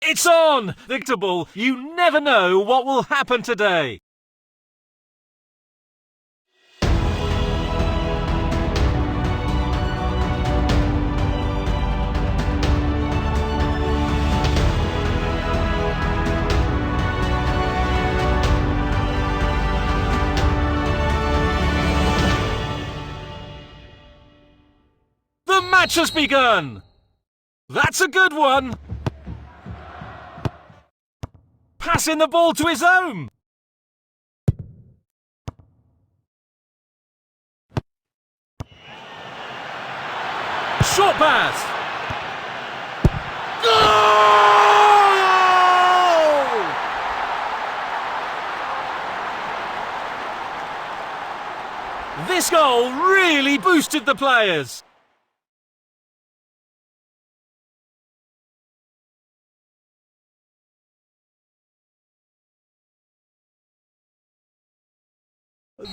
It's on! Predictable. You never know what will happen today. The match has begun! That's a good one! Passing the ball to his own! Short pass! Goal! This goal really boosted the players!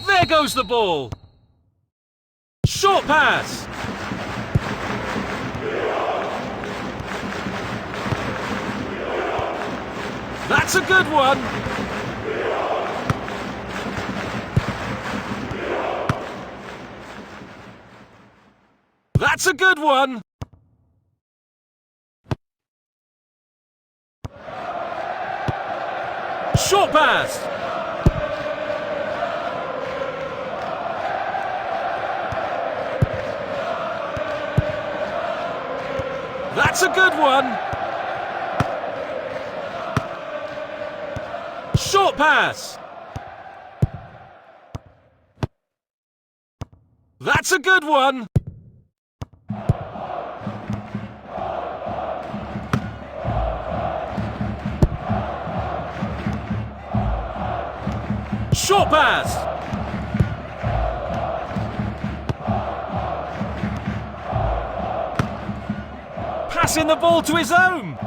There goes the ball! Short pass! That's a good one! That's a good one! Short pass! That's a good one! Short pass! That's a good one! Short pass! Passing the ball to his own!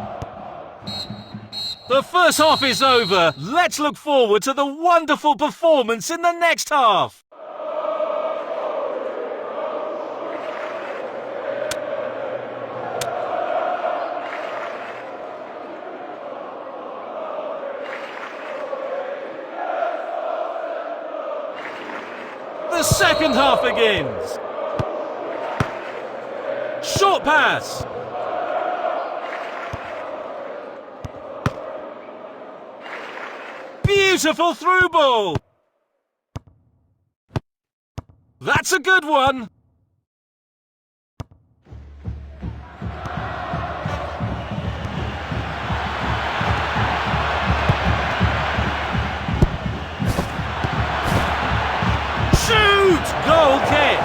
The first half is over. Let's look forward to the wonderful performance in the next half. The second half begins. Short pass. Beautiful through ball. That's a good one. Shoot! Goal kick.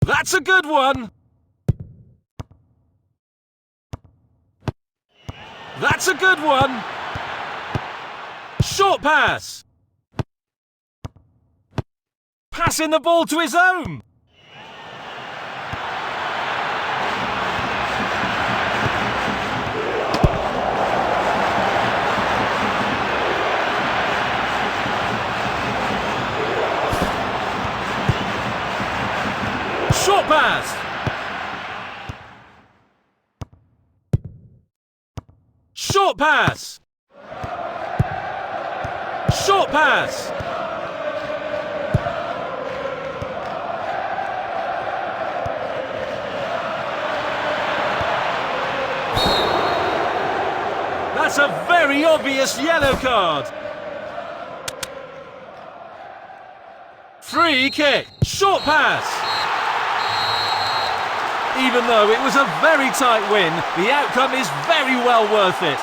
That's a good one! That's a good one! Short pass! Passing the ball to his own! Short pass! Short pass! Short pass! That's a very obvious yellow card. Free kick. Short pass. Even though it was a very tight win, the outcome is very well worth it.